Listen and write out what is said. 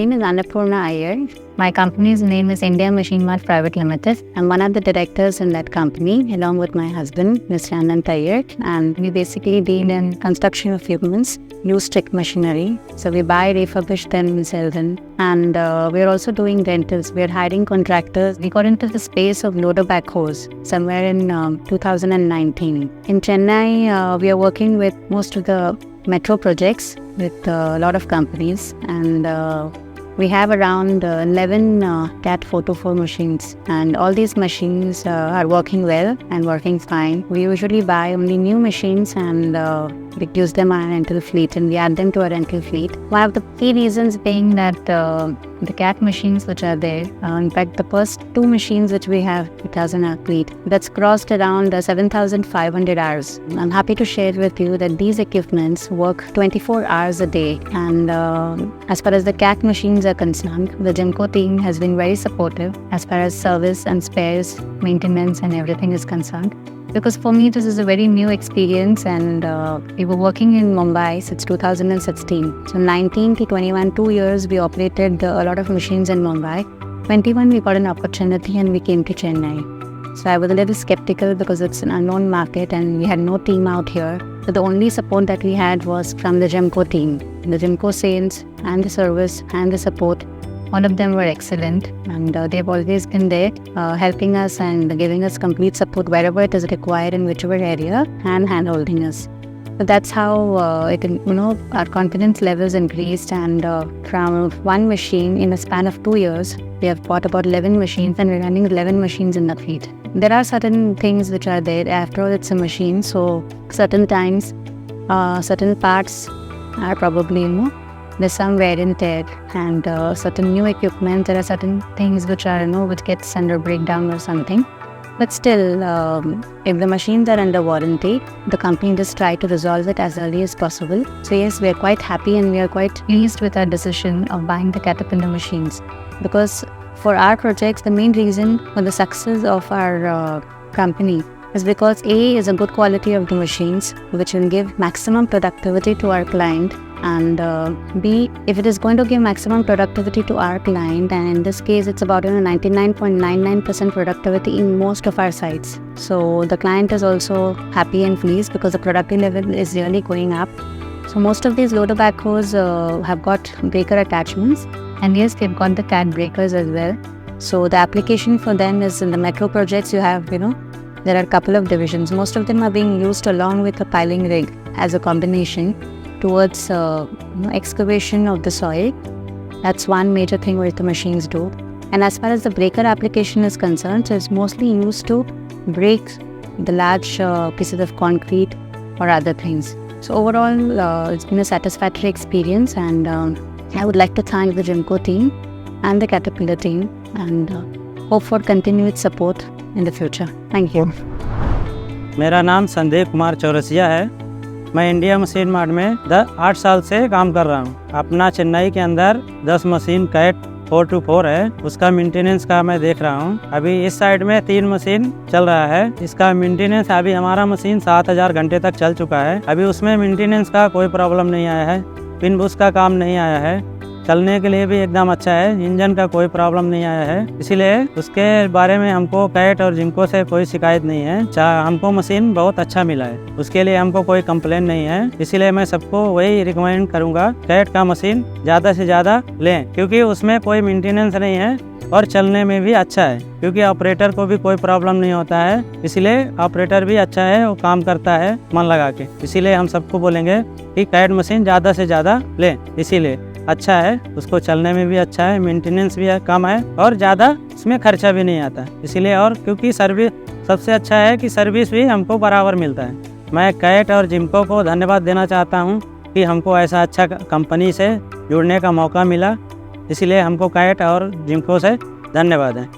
name is Annapurna Iyer. My company's name is India Machine Mart Private Limited. I'm one of the directors in that company, along with my husband, Mr. Anand Iyer. And we basically deal in construction equipments, used tech machinery. So we buy, refurbish them, and sell them. And we're also doing rentals. We're hiring contractors. We got into the space of loader backhoes somewhere in 2019. In Chennai, we are working with most of the metro projects with a lot of companies, and we have around 11 CAT 424 machines, and all these machines are working well and working fine. We usually buy only new machines and reduce them on our rental fleet, and we add them to our rental fleet. One of the key reasons being that the CAT machines which are there, in fact the first 2 machines which we have with us in our fleet, that's crossed around 7,500 hours. I'm happy to share with you that these equipments work 24 hours a day, and as far as the CAT machines are concerned, the Jimco team has been very supportive as far as service and spares, maintenance and everything is concerned. Because for me, this is a very new experience, and we were working in Mumbai since 2016. So 19 to 21, 2 years, we operated a lot of machines in Mumbai. 21, we got an opportunity and we came to Chennai. So I was a little skeptical because it's an unknown market and we had no team out here. So the only support that we had was from the Jimco team. The Jimco sales and the service and the support, all of them were excellent, and they've always been there helping us and giving us complete support wherever it is required in whichever area, and hand-holding us. So that's how our confidence levels increased, and from one machine in a span of 2 years, we have bought about 11 machines and we're running 11 machines in the fleet. There are certain things which are there. After all, it's a machine, so certain times, certain parts are probably, there's some wear and tear, and certain new equipment, there are certain things which are, which gets under breakdown or something. But still, if the machines are under warranty, the company just try to resolve it as early as possible. So yes, we are quite happy and we are quite pleased with our decision of buying the Caterpillar machines. Because for our projects, the main reason for the success of our company is because A is a good quality of the machines, which will give maximum productivity to our client, and B, if it is going to give maximum productivity to our client, and in this case it's about 99.99% productivity in most of our sites. So the client is also happy and pleased because the productivity level is really going up. So most of these loader backhoes have got breaker attachments, and yes, they've got the CAT breakers as well. So the application for them is in the metro projects. You have, there are a couple of divisions. Most of them are being used along with a piling rig as a combination towards excavation of the soil. That's one major thing which the machines do. And as far as the breaker application is concerned, so it's mostly used to break the large pieces of concrete or other things. So overall, it's been a satisfactory experience, and I would like to thank the Jimco team and the Caterpillar team, and hope for continued support in the future. Thank you. मेरा नाम संदीप कुमार चौरसिया है। मैं India machine mart में 8 साल से काम कर रहा हूँ। अपना चेन्नई के अंदर 10 मशीन कैट 424 है, उसका मेंटेनेंस का मैं देख रहा हूँ। अभी इस साइड में 3 मशीन चल रहा है, इसका मेंटेनेंस अभी हमारा मशीन 7000 घंटे तक चल चुका है। अभी उसमें मेंटेनेंस का कोई प्रॉब्लम नहीं आया है, पिन बुश का काम नहीं आया है, चलने के लिए भी एकदम अच्छा है, इंजन का कोई प्रॉब्लम नहीं आया है। इसीलिए उसके बारे में हमको कैट और जिंको से कोई शिकायत नहीं है। हमको मशीन बहुत अच्छा मिला है, उसके लिए हमको कोई कंप्लेन नहीं है। इसीलिए मैं सबको वही रिकमेंड करूंगा, कैट का मशीन ज़्यादा से ज़्यादा लें, क्योंकि उसमें कोई मेंटेनेंस नहीं है और चलने में भी अच्छा है, क्योंकि ऑपरेटर को भी कोई प्रॉब्लम नहीं होता है। इसीलिए ऑपरेटर भी अच्छा है, वो काम करता है मन लगा के। इसीलिए हम सबको बोलेंगे कि कैट मशीन ज़्यादा से ज़्यादा लें, इसीलिए अच्छा है, उसको चलने में भी अच्छा है, मेंटेनेंस भी कम है और ज़्यादा इसमें खर्चा भी नहीं आता। इसीलिए, और क्योंकि सर्विस सबसे अच्छा है कि सर्विस भी हमको बराबर मिलता है। मैं कैट और जिम्को को धन्यवाद देना चाहता हूं कि हमको ऐसा अच्छा कंपनी से जुड़ने का मौका मिला। इसलिए हमको कैट और जिम्को से धन्यवाद है।